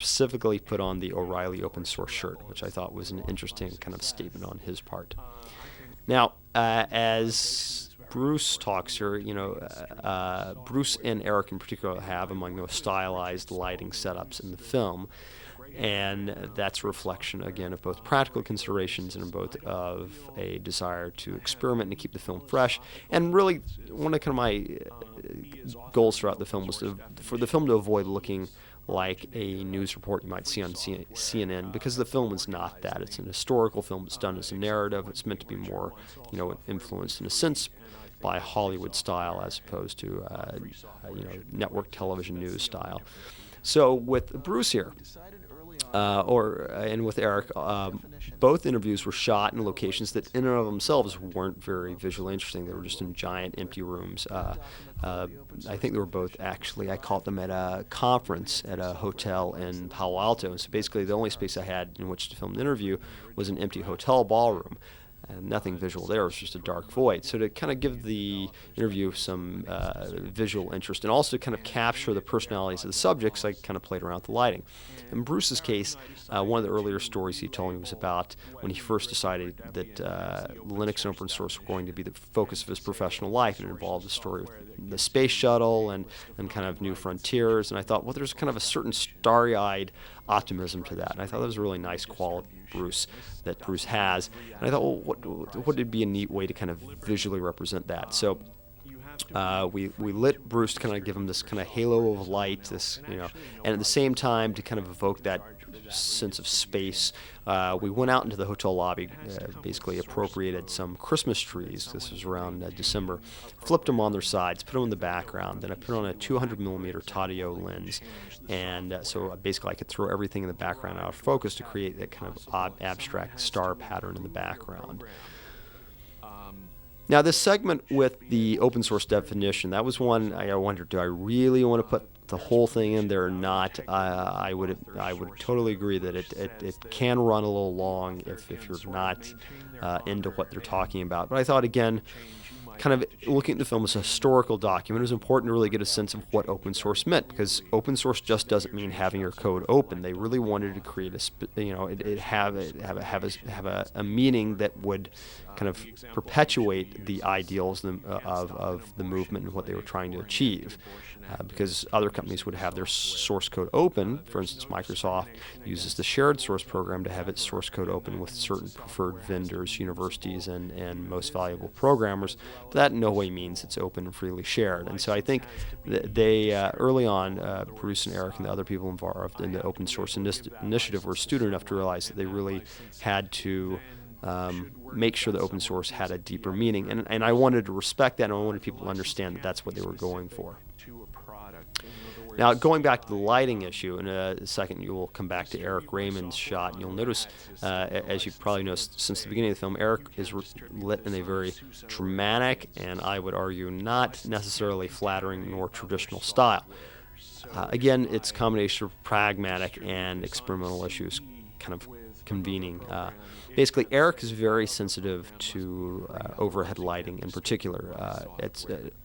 specifically put on the O'Reilly open source shirt, which I thought was an interesting kind of statement on his part. Now, as Bruce talks here, Bruce and Eric in particular have among the most stylized lighting setups in the film. And that's a reflection, again, of both practical considerations and both of a desire to experiment and to keep the film fresh. And really, one of kind of my goals throughout the film was for the film to avoid looking like a news report you might see on CNN, because the film is not that. It's an historical film. It's done as a narrative. It's meant to be more, influenced in a sense by Hollywood style as opposed to, network television news style. So with Bruce here, and with Eric, both interviews were shot in locations that in and of themselves weren't very visually interesting. They were just in giant empty rooms. I think they were both actually, I caught them at a conference at a hotel in Palo Alto. So basically the only space I had in which to film an interview was an empty hotel ballroom. Nothing visual there. It was just a dark void. So to kind of give the interview some visual interest and also kind of capture the personalities of the subjects, I kind of played around with the lighting. In Bruce's case, one of the earlier stories he told me was about when he first decided that Linux and open source were going to be the focus of his professional life, and it involved a story with the space shuttle and kind of new frontiers. And I thought, well, there's kind of a certain starry-eyed optimism to that. And I thought that was a really nice quality that Bruce has. And I thought, well, what would be a neat way to kind of visually represent that? So we lit Bruce to kind of give him this kind of halo of light, and at the same time to kind of evoke that sense of space. We went out into the hotel lobby, basically appropriated some Christmas trees. This was around December. Flipped them on their sides, put them in the background. Then I put on a 200 millimeter Tadio lens, and so basically I could throw everything in the background out of focus to create that kind of abstract star pattern in the background. Now, this segment with the open source definition, that was one I wondered, do I really want to put the whole thing in there or not? I would totally agree that it can run a little long if you're not into what they're talking about. But I thought, again, kind of looking at the film as a historical document, it was important to really get a sense of what open source meant, because open source just doesn't mean having your code open. They really wanted to create a meaning that would kind of perpetuate the ideals of the movement and what they were trying to achieve. Because other companies would have their source code open. For instance, Microsoft uses the shared source program to have its source code open with certain preferred vendors, universities, and most valuable programmers. But that in no way means it's open and freely shared. And so I think that they, early on, Bruce and Eric and the other people involved in the open source initiative were astute enough to realize that they really had to make sure that open source had a deeper meaning. And I wanted to respect that, and I wanted people to understand that that's what they were going for. Now, going back to the lighting issue, in a second you will come back to Eric Raymond's shot, and you'll notice, as you probably noticed since the beginning of the film, Eric is lit in a very dramatic and, I would argue, not necessarily flattering nor traditional style. Again, it's a combination of pragmatic and experimental issues kind of convening. Basically, Eric is very sensitive to overhead lighting in particular.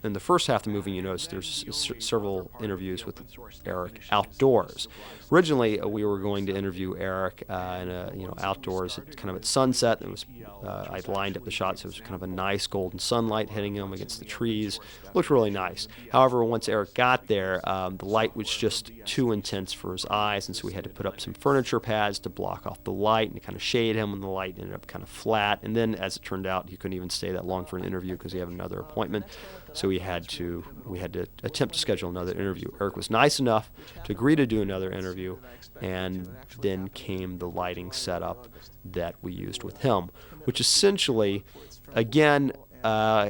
In the first half of the movie, you notice there's several interviews with Eric outdoors. Originally, we were going to interview Eric outdoors at sunset. It was I'd lined up the shot, so it was kind of a nice golden sunlight hitting him against the trees. Looked really nice. However, once Eric got there, the light was just too intense for his eyes, and so we had to put up some furniture pads to block off the light and to kind of shade him when the light ended up kind of flat. And then, as it turned out, he couldn't even stay that long for an interview because he had another appointment. So we had to attempt to schedule another interview. Eric was nice enough to agree to do another interview, and then came the lighting setup that we used with him, which essentially, again,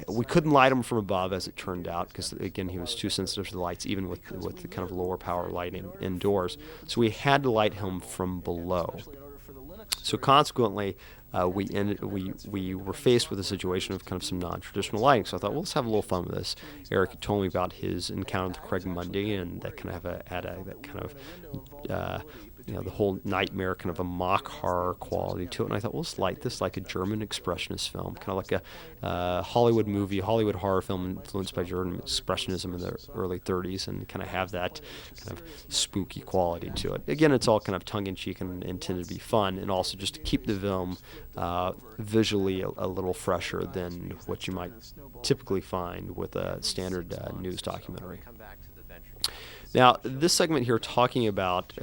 we couldn't light him from above, as it turned out, because, again, he was too sensitive to the lights, even with the kind of lower power lighting indoors. So we had to light him from below. So consequently, we were faced with a situation of kind of some non-traditional lighting. So I thought, well, let's have a little fun with this. Eric had told me about his encounter with Craig Mundy, and that kind of had that kind of the whole nightmare, kind of a mock horror quality to it. And I thought, well, this like a German expressionist film, kind of like a Hollywood movie, Hollywood horror film influenced by German expressionism in the early 30s, and kind of have that kind of spooky quality to it. Again, it's all kind of tongue-in-cheek and intended to be fun, and also just to keep the film visually a little fresher than what you might typically find with a standard news documentary. Now, this segment here talking about,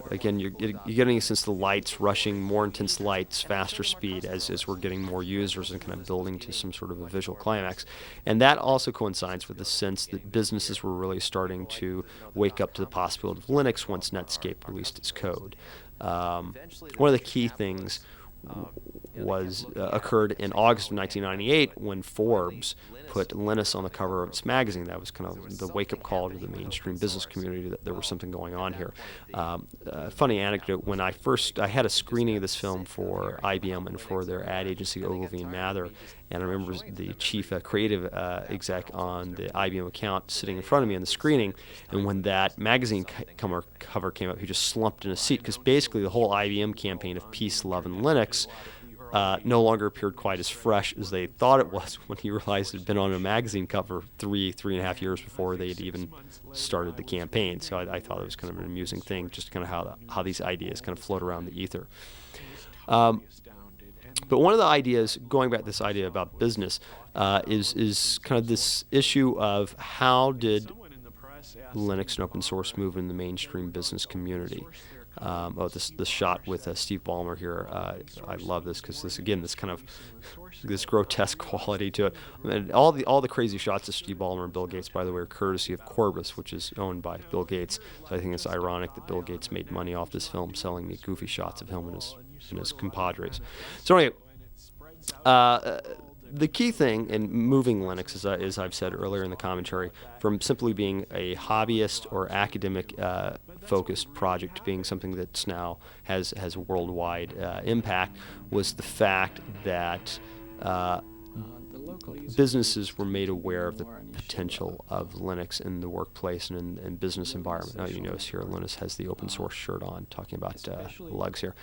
again, you're getting a sense of the lights rushing, more intense lights, faster speed as we're getting more users and kind of building to some sort of a visual climax. And that also coincides with the sense that businesses were really starting to wake up to the possibility of Linux once Netscape released its code. One of the key things occurred in August of 1998 when Forbes put Linux on the cover of its magazine. That was kind of the wake-up call to the mainstream business community that there was something going on here. Funny anecdote, when I had a screening of this film for IBM and for their ad agency Ogilvy and Mather, and I remember the chief creative exec on the IBM account sitting in front of me in the screening, and when that magazine cover came up, he just slumped in a seat, because basically the whole IBM campaign of peace, love, and Linux no longer appeared quite as fresh as they thought it was when he realized it had been on a magazine cover three and a half years before they had even started the campaign. So I thought it was kind of an amusing thing, just kind of how these ideas kind of float around the ether. But one of the ideas, going back to this idea about business, is kind of this issue of how did Linux and open source move in the mainstream business community. This shot with Steve Ballmer here, I love this because this kind of this grotesque quality to it. And all the crazy shots of Steve Ballmer and Bill Gates, by the way, are courtesy of Corbis, which is owned by Bill Gates. So I think it's ironic that Bill Gates made money off this film selling me goofy shots of him and his compadres. So anyway, the key thing in moving Linux, as I've said earlier in the commentary, from simply being a hobbyist or academic focused project to being something that's now has a worldwide impact, was the fact that businesses were made aware of the potential of Linux in the workplace and in business environment. Now, you notice here Linus has the open source shirt on, talking about lugs here.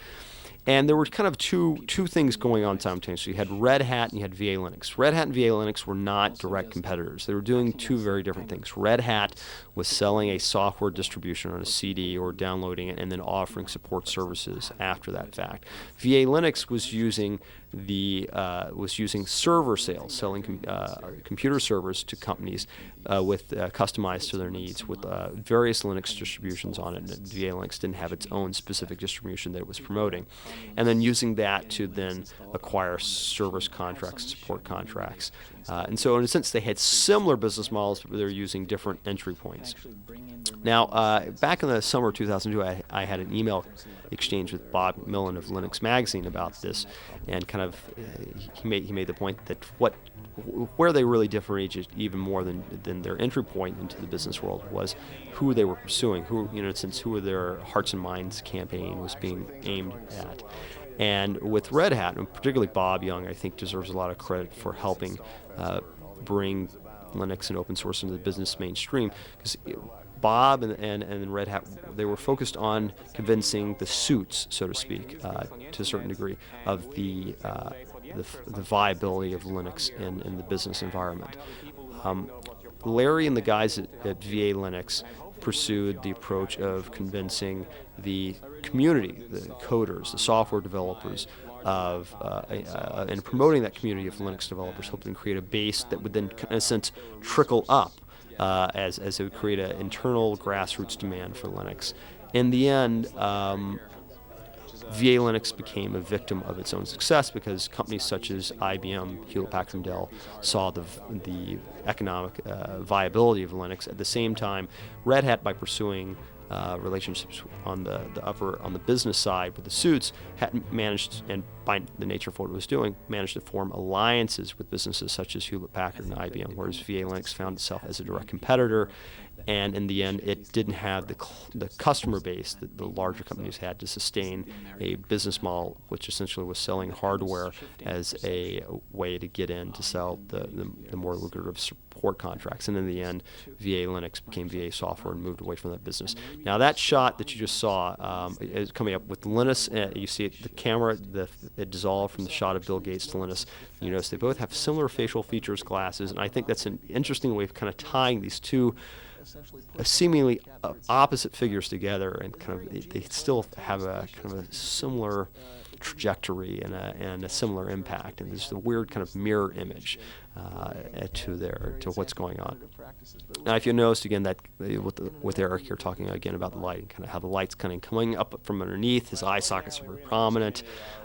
And there were kind of two things going on simultaneously. You had Red Hat and you had VA Linux. Red Hat and VA Linux were not direct competitors. They were doing two very different things. Red Hat was selling a software distribution on a CD or downloading it and then offering support services after that fact. VA Linux was using server sales, selling computer servers to companies with customized to their needs with various Linux distributions on it. And VA Linux didn't have its own specific distribution that it was promoting. And then using that to then acquire service contracts, support contracts. And so in a sense they had similar business models, but they were using different entry points. Now, back in the summer of 2002, I had an email exchange with Bob Millen of Linux Magazine about this, and kind of he made the point that where they really differentiated even more than their entry point into the business world was who they were pursuing, who their hearts and minds campaign was being aimed at. And with Red Hat, and particularly Bob Young, I think deserves a lot of credit for helping bring Linux and open source into the business mainstream, because Bob and Red Hat, they were focused on convincing the suits, so to speak, to a certain degree, of the viability of Linux in the business environment. Larry and the guys at VA Linux pursued the approach of convincing the community, the coders, the software developers, and promoting that community of Linux developers, hoping to create a base that would then, in a sense, trickle up as it would create an internal grassroots demand for Linux. In the end, VA Linux became a victim of its own success because companies such as IBM, Hewlett-Packard, and Dell saw the economic viability of Linux. At the same time, Red Hat, by pursuing relationships on the business side with the suits, had managed, and by the nature of what it was doing, managed to form alliances with businesses such as Hewlett-Packard and IBM, whereas VA Linux found itself as a direct competitor, and in the end, it didn't have the customer base that the larger companies had to sustain a business model, which essentially was selling hardware as a way to get in to sell the more lucrative support contracts. And in the end, VA Linux became VA Software and moved away from that business. Now that shot that you just saw is coming up with Linus. You see it, the camera, it dissolved from the shot of Bill Gates to Linus. You notice they both have similar facial features, glasses, and I think that's an interesting way of kind of tying these two seemingly opposite figures together, and kind of they still have a kind of a similar trajectory and a similar impact, and there's a weird kind of mirror image to what's going on. Now, if you notice again that with Eric here talking again about the lighting, kind of how the light's kind of coming up from underneath, his eye sockets are very prominent.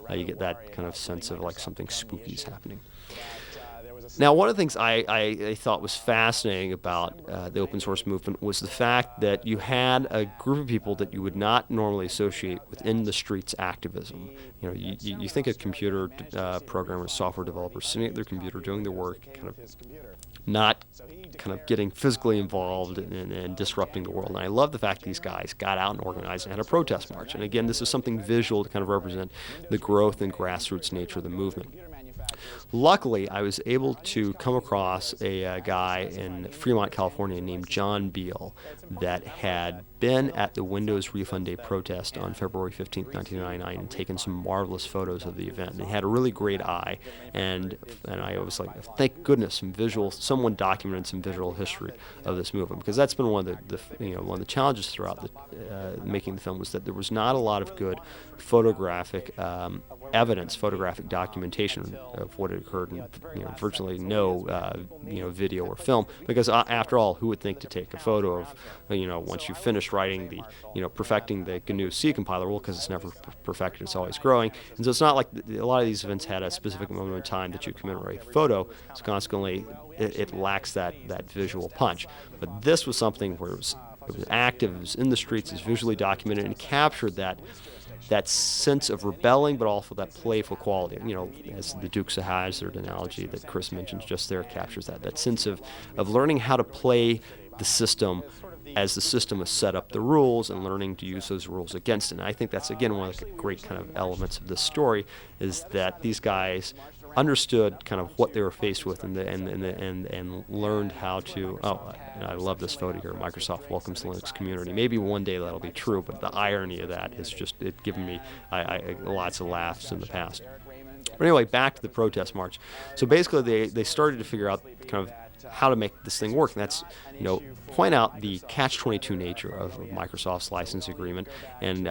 You get that kind of sense of like something spooky is happening. Now, one of the things I thought was fascinating about the open source movement was the fact that you had a group of people that you would not normally associate with in the streets activism. You know, you think of computer programmers, software developers sitting at their computer doing their work, kind of not kind of getting physically involved and disrupting the world. And I love the fact these guys got out and organized and had a protest march. And again, this is something visual to kind of represent the growth and grassroots nature of the movement. Luckily, I was able to come across a guy in Fremont, California named John Beal that had been at the Windows Refund Day protest on February 15, 1999 and taken some marvelous photos of the event. And he had a really great eye, and I was like, thank goodness someone documented some visual history of this movement, because that's been one of one of the challenges throughout making the film, was that there was not a lot of good photographic evidence, photographic documentation of what had occurred, and virtually no video or film, because after all, who would think to take a photo of once you finish writing perfecting the GNU C compiler? Well, because it's never perfected, it's always growing, and so it's not like a lot of these events had a specific moment in time that you commemorate a photo, so consequently it lacks that visual punch. But this was something where it was active, it was in the streets, it was visually documented, and captured that sense of rebelling, but also that playful quality. As the Dukes of Hazzard analogy that Chris mentions just there captures that sense of learning how to play the system as the system has set up the rules, and learning to use those rules against it. And I think that's, again, one of the great kind of elements of this story, is that these guys understood kind of what they were faced with, and learned how to. And I love this photo here. Microsoft welcomes the Linux community. Maybe one day that'll be true, but the irony of that is just given me lots of laughs in the past. But anyway, back to the protest march. So basically, they started to figure out kind of how to make this thing work, and that's point out the catch-22 nature of Microsoft's license agreement. And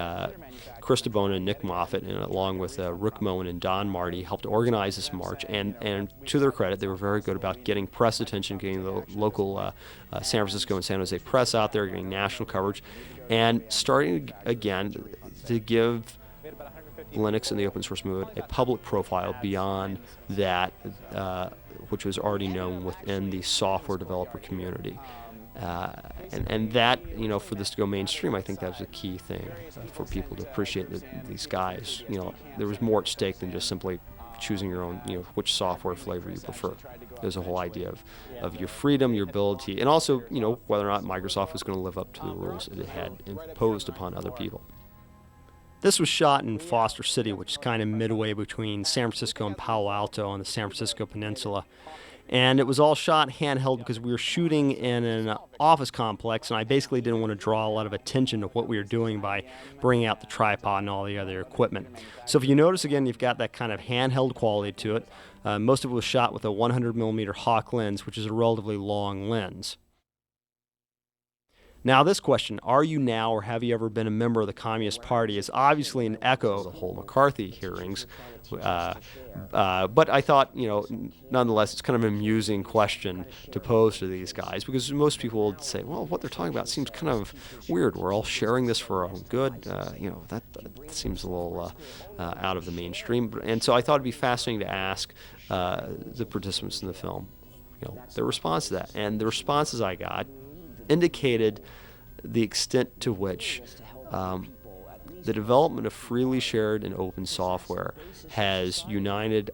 Chris DeBona and Nick Moffat, and along with Rick Moen and Don Marty, helped organize this march. And to their credit, they were very good about getting press attention, getting the local San Francisco and San Jose press out there, getting national coverage, and starting again to give Linux and the open source movement a public profile beyond that which was already known within the software developer community. And that, for this to go mainstream, I think that was a key thing for people to appreciate that these guys, there was more at stake than just simply choosing your own, which software flavor you prefer. There's a whole idea of your freedom, your ability, and also, whether or not Microsoft was going to live up to the rules it had imposed upon other people. This was shot in Foster City, which is kind of midway between San Francisco and Palo Alto on the San Francisco Peninsula. And it was all shot handheld because we were shooting in an office complex, and I basically didn't want to draw a lot of attention to what we were doing by bringing out the tripod and all the other equipment. So if you notice, again, you've got that kind of handheld quality to it. Most of it was shot with a 100mm Hawk lens, which is a relatively long lens. Now, this question, are you now or have you ever been a member of the Communist Party, is obviously an echo of the whole McCarthy hearings. But I thought, nonetheless, it's kind of an amusing question to pose to these guys, because most people would say, well, what they're talking about seems kind of weird. We're all sharing this for our own good. That seems a little out of the mainstream. And so I thought it'd be fascinating to ask the participants in the film, their response to that. And the responses I got indicated the extent to which the development of freely shared and open software has united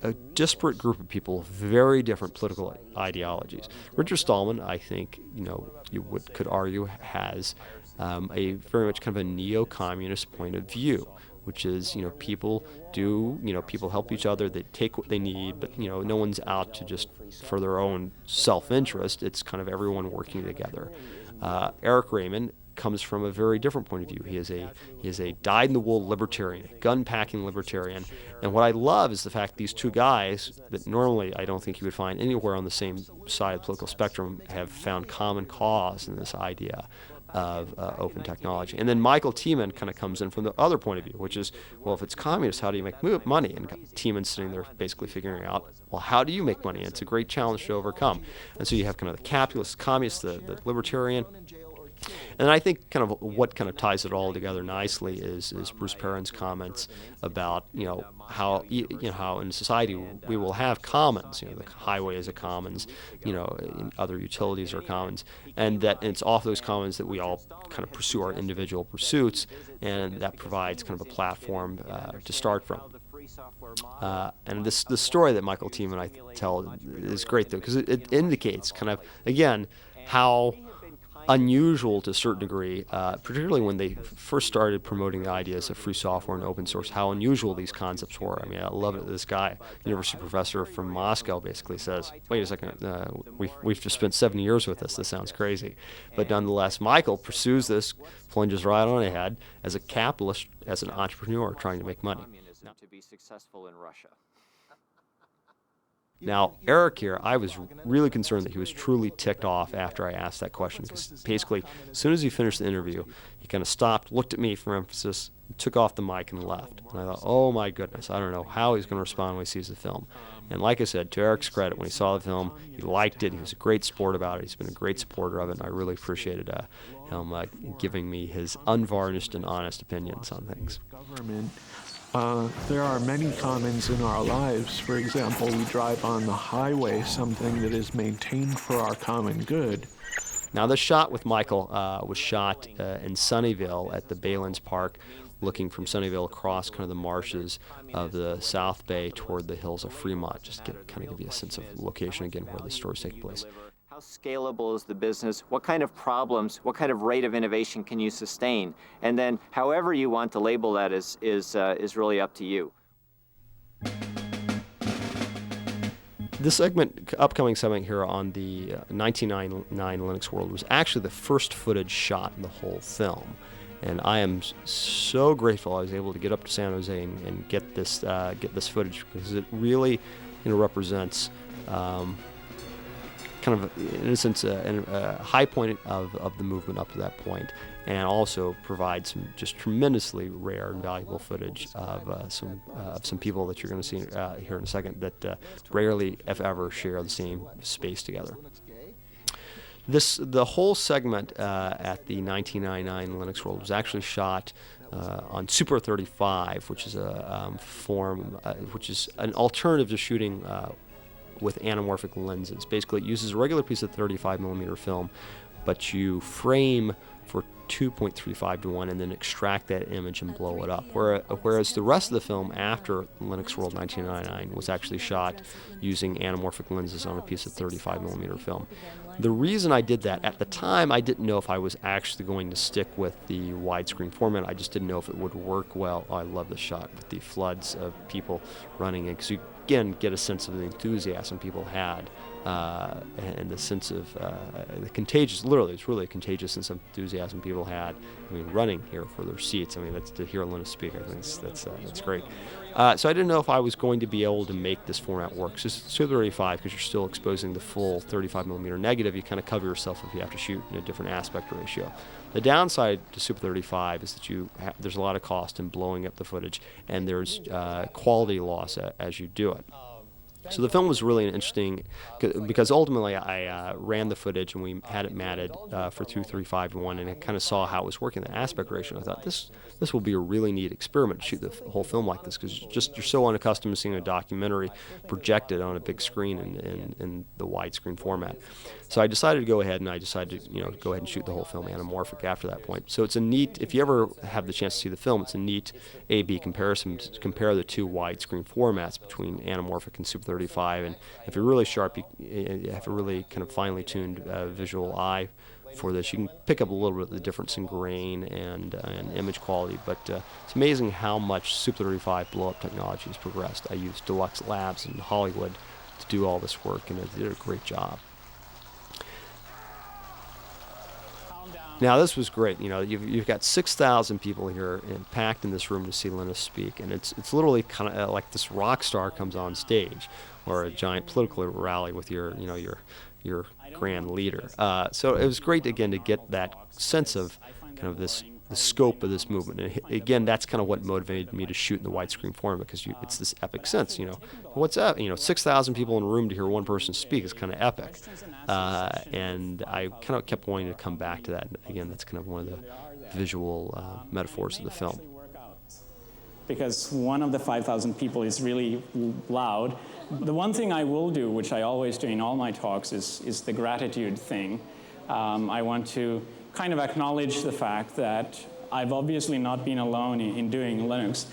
a disparate group of people with very different political ideologies. Richard Stallman, I think, could argue, has a very much kind of a neo-communist point of view, which is, people people help each other. They take what they need, but no one's out to just for their own self-interest. It's kind of everyone working together. Eric Raymond comes from a very different point of view. He is a dyed-in-the-wool libertarian, a gun-packing libertarian. And what I love is the fact these two guys that normally I don't think you would find anywhere on the same side of the political spectrum have found common cause in this idea of open technology. And then Michael Tiemann kind of comes in from the other point of view, which is, well, if it's communist, how do you make money? And Tiemann's sitting there basically figuring out, well, how do you make money? And it's a great challenge to overcome. And so you have kind of the capitalist, communist, the libertarian. And I think kind of what kind of ties it all together nicely is Bruce Perrin's comments about how how in society we will have commons. The highway is a commons, other utilities are commons, and that it's off those commons that we all kind of pursue our individual pursuits, and that provides kind of a platform to start from. And this story that Michael Tiemann I tell is great though, because it indicates kind of again how unusual to a certain degree, particularly when they first started promoting the ideas of free software and open source, how unusual these concepts were. I mean, I love it. This guy, university professor from Moscow, basically says, wait a second, we've just spent 7 years with this. This sounds crazy. But nonetheless, Michael pursues this, plunges right on ahead as a capitalist, as an entrepreneur trying to make money. To be successful in Russia. Now, Eric here, I was really concerned that he was truly ticked off after I asked that question, because basically, as soon as he finished the interview, he kind of stopped, looked at me for emphasis, took off the mic and left. And I thought, oh my goodness, I don't know how he's going to respond when he sees the film. And like I said, to Eric's credit, when he saw the film, he liked it. He was a great sport about it. He's been a great supporter of it, and I really appreciated him giving me his unvarnished and honest opinions on things. There are many commons in our lives. For example, we drive on the highway, something that is maintained for our common good. Now, this shot with Michael was shot in Sunnyvale at the Baylands Park, looking from Sunnyvale across kind of the marshes of the South Bay toward the hills of Fremont, just to kind of give you a sense of location again where the stores take place. How scalable is the business? What kind of problems, what kind of rate of innovation can you sustain? And then however you want to label that is really up to you. This upcoming segment here on the 1999 Linux World was actually the first footage shot in the whole film. And I am so grateful I was able to get up to San Jose and get this footage, because it really represents kind of, in a sense, a high point of the movement up to that point, and also provides some just tremendously rare and valuable footage of some people that you're going to see here in a second that rarely, if ever, share the same space together. The whole segment at the 1999 Linux World was actually shot on Super 35, which is a which is an alternative to shooting with anamorphic lenses. Basically, it uses a regular piece of 35mm film, but you frame for 2.35 to 1 and then extract that image and blow it up. Whereas the rest of the film after Linux World 1999 was actually shot using anamorphic lenses on a piece of 35mm film. The reason I did that, at the time I didn't know if I was actually going to stick with the widescreen format. I just didn't know if it would work well. Oh, I love this shot with the floods of people running in, because you again get a sense of the enthusiasm people had and the sense of the contagious, literally it's really a contagious sense of enthusiasm people had. I mean, running here for their seats. I mean, that's to hear Linus speak. I think that's great. So I didn't know if I was going to be able to make this format work. So Super 35, because you're still exposing the full 35mm negative, you kind of cover yourself if you have to shoot in a different aspect ratio. The downside to Super 35 is that there's a lot of cost in blowing up the footage, and there's quality loss as you do it. So the film was really interesting because ultimately I ran the footage and we had it matted for 2.35 to 1, and I kind of saw how it was working, the aspect ratio. I thought this will be a really neat experiment to shoot the whole film like this, because you're so unaccustomed to seeing a documentary projected on a big screen in the widescreen format. So I decided to go ahead, and I decided to go ahead and shoot the whole film anamorphic after that point. So it's a neat, if you ever have the chance to see the film, it's a neat A/B comparison to compare the two widescreen formats between anamorphic and Super 35. And if you're really sharp, you have a really kind of finely tuned visual eye for this. You can pick up a little bit of the difference in grain and image quality, but it's amazing how much Super 35 blow-up technology has progressed. I used Deluxe Labs in Hollywood to do all this work, and it did a great job. Now this was great. You know, you've got 6,000 people here and packed in this room to see Linus speak, and it's literally kind of like this rock star comes on stage, or a giant political rally with your grand leader. So it was great again to get that sense of kind of the scope of this movement. And again, that's kind of what motivated me to shoot in the widescreen format, because it's this epic sense. You know, what's up? You know, 6,000 people in a room to hear one person speak is kind of epic. And I kind of kept wanting to come back to that. And again, that's kind of one of the visual metaphors of the film. Because one of the 5,000 people is really loud. The one thing I will do, which I always do in all my talks, is the gratitude thing. I want to kind of acknowledge the fact that I've obviously not been alone in doing Linux.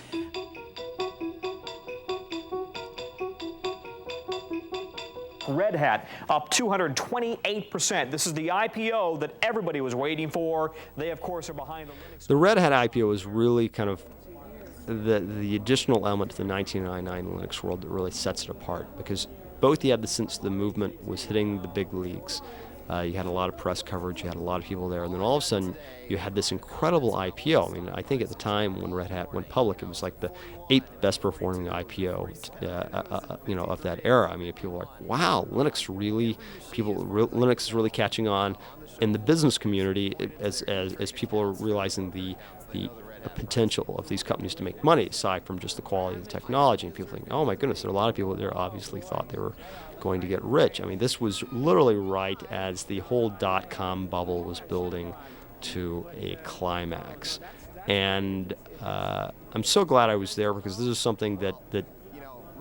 Red Hat up 228%. This is the IPO that everybody was waiting for. They, of course, are behind the Linux. The Red Hat IPO is really kind of the additional element to the 1999 Linux world that really sets it apart, because both you had the sense the movement was hitting the big leagues. You had a lot of press coverage, you had a lot of people there, and then all of a sudden you had this incredible IPO. I mean, I think at the time when Red Hat went public, it was like the 8th best performing IPO, you know, of that era. I mean, people were like, wow, Linux is really catching on in the business community as people are realizing the potential of these companies to make money, aside from just the quality of the technology. And people think, oh my goodness, there are a lot of people there obviously thought they were going to get rich. I mean, this was literally right as the whole dot-com bubble was building to a climax. And I'm so glad I was there, because this is something that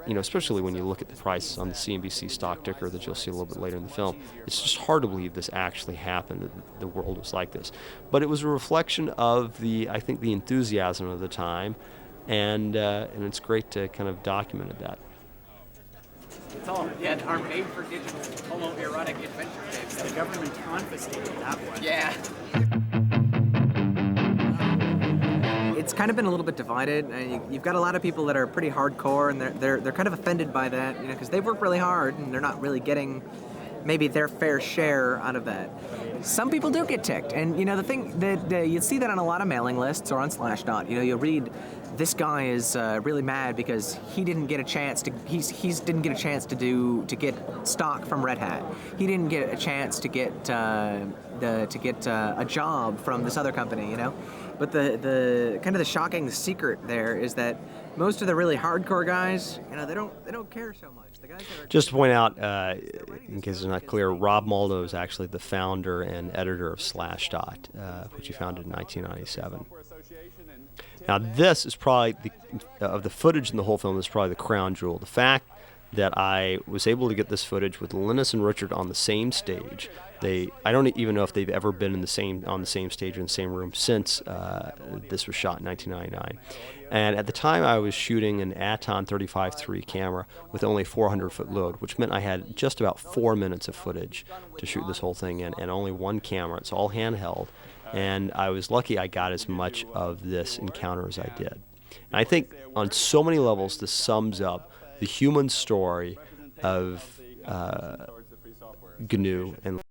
you know, especially when you look at the price on the CNBC stock ticker that you'll see a little bit later in the film, it's just hard to believe this actually happened, that the world was like this. But it was a reflection of I think the enthusiasm of the time, and it's great to kind of document that. It's all our made-for-digital homoerotic adventure tapes. The government confiscated that one. Yeah. It's kind of been a little bit divided. You've got a lot of people that are pretty hardcore, and they're kind of offended by that, you know, because they work really hard and they're not really getting maybe their fair share out of that. Some people do get ticked, and you know, the thing that you see that on a lot of mailing lists or on Slashdot. You know, you'll read, this guy is really mad because he didn't get a chance to didn't get a chance to get stock from Red Hat. He didn't get a chance to get a job from this other company, you know. But the kind of the shocking secret there is that most of the really hardcore guys, you know, they don't care so much. The guys that are just to point out, in case it's not clear, Rob Maldo is actually the founder and editor of Slashdot, which he founded in 1997. Now, this is probably of the footage in the whole film, this is probably the crown jewel. The fact that I was able to get this footage with Linus and Richard on the same stage. I don't even know if they've ever been on the same stage in the same room since this was shot in 1999. And at the time, I was shooting an Aton 35-3 camera with only 400-foot load, which meant I had just about 4 minutes of footage to shoot this whole thing in, and only one camera. It's all handheld, and I was lucky I got as much of this encounter as I did. And I think on so many levels, this sums up the human story of GNU and